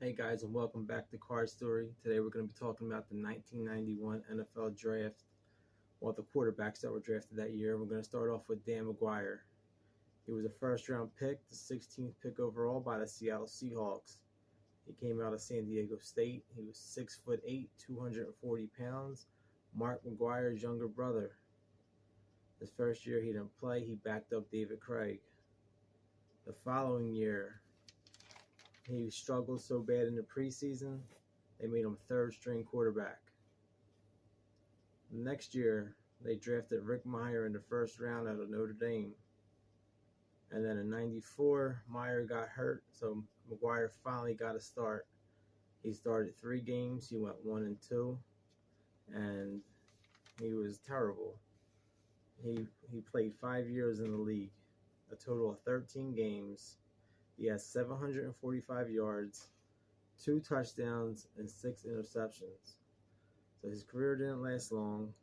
Hey guys, and welcome back to Card Story. Today we're going to be talking about the 1991 NFL Draft, the quarterbacks that were drafted that year. We're going to start off with Dan McGwire. He was a first-round pick, the 16th pick overall by the Seattle Seahawks. He came out of San Diego State. He was 6'8", 240 pounds, Mark McGwire's younger brother. His first year he didn't play. He backed up David Craig. The following year, he struggled so bad in the preseason, they made him third-string quarterback. Next year, they drafted Rick Mirer in the first round out of Notre Dame. And then in '94, Mirer got hurt, so McGwire finally got a start. He started 3 games. He went 1-2, and he was terrible. He played 5 years in the league, a total of 13 games. He has 745 yards, 2 touchdowns, and 6 interceptions. So his career didn't last long,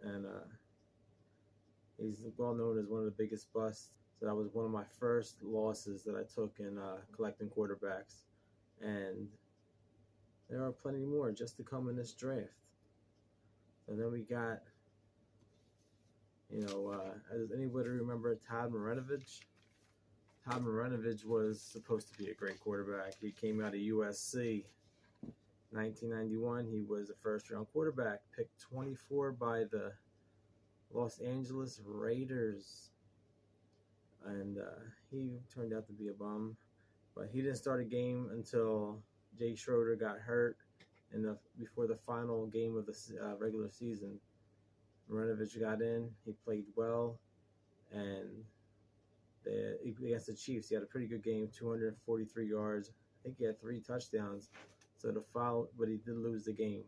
and he's well known as one of the biggest busts. So that was one of my first losses that I took in collecting quarterbacks. And there are plenty more just to come in this draft. So then we got, does anybody remember Todd Marinovich? Todd Marinovich was supposed to be a great quarterback. He came out of USC. 1991, he was a first-round quarterback, picked 24 by the Los Angeles Raiders. And he turned out to be a bum. But he didn't start a game until Jay Schroeder got hurt before the final game of the regular season. Marinovich got in. He played well. And against the Chiefs, he had a pretty good game, 243 yards. I think he had 3 touchdowns. But he did lose the game.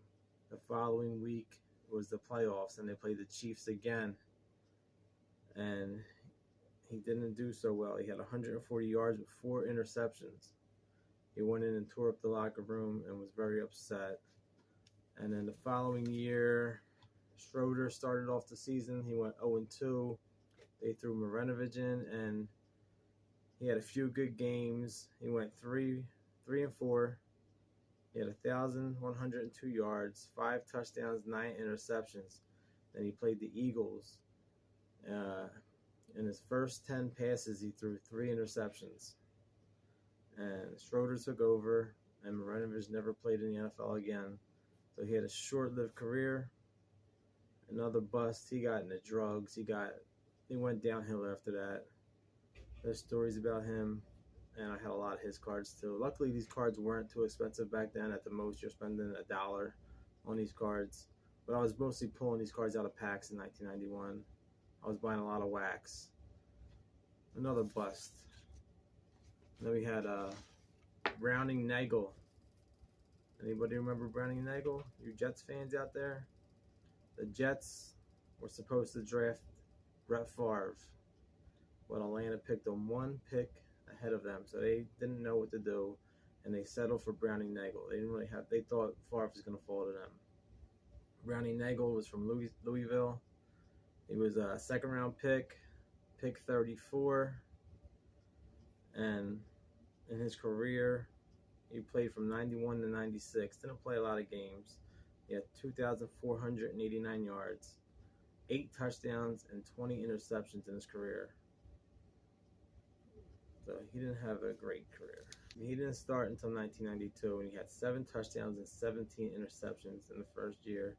The following week was the playoffs, and they played the Chiefs again. And he didn't do so well. He had 140 yards with 4 interceptions. He went in and tore up the locker room and was very upset. And then the following year, Schroeder started off the season. He went 0-2. They threw Marinovich in, and he had a few good games. He went 3-4. He had 1,102 yards, 5 touchdowns, 9 interceptions. Then he played the Eagles. In his first 10 passes, he threw 3 interceptions. And Schroeder took over, and Marinovich never played in the NFL again. So he had a short-lived career. Another bust. He got into drugs. He went downhill after that. There's stories about him, and I had a lot of his cards too. Luckily, these cards weren't too expensive back then. At the most, you're spending $1 on these cards. But I was mostly pulling these cards out of packs in 1991. I was buying a lot of wax. Another bust. And then we had Browning Nagle. Anybody remember Browning Nagle? You Jets fans out there? The Jets were supposed to draft Brett Favre, but Atlanta picked him 1 pick ahead of them, so they didn't know what to do, and they settled for Browning Nagle. They thought Favre was going to fall to them. Browning Nagle was from Louisville. He was a second-round pick 34, and in his career, he played from 91 to 96. Didn't play a lot of games. He had 2,489 yards, 8 touchdowns, and 20 interceptions in his career. So he didn't have a great career. He didn't start until 1992, and he had 7 touchdowns and 17 interceptions in the first year.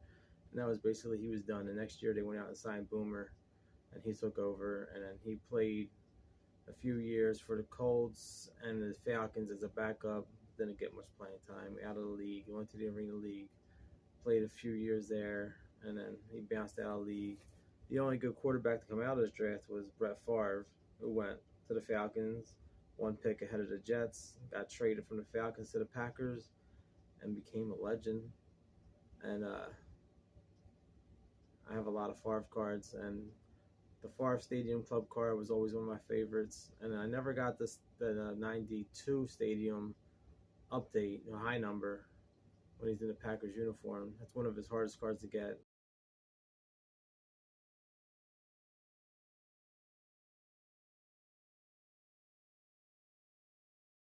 And that was basically, he was done. The next year, they went out and signed Boomer, and he took over. And then he played a few years for the Colts and the Falcons as a backup. Didn't get much playing time. Out of the league. He went to the Arena League. Played a few years there, and then he bounced out of the league. The only good quarterback to come out of this draft was Brett Favre, who went to the Falcons, 1 pick ahead of the Jets, got traded from the Falcons to the Packers, and became a legend. And I have a lot of Favre cards, and the Favre Stadium Club card was always one of my favorites. And I never got the 92 Stadium update, high number, when he's in the Packers uniform. That's one of his hardest cards to get.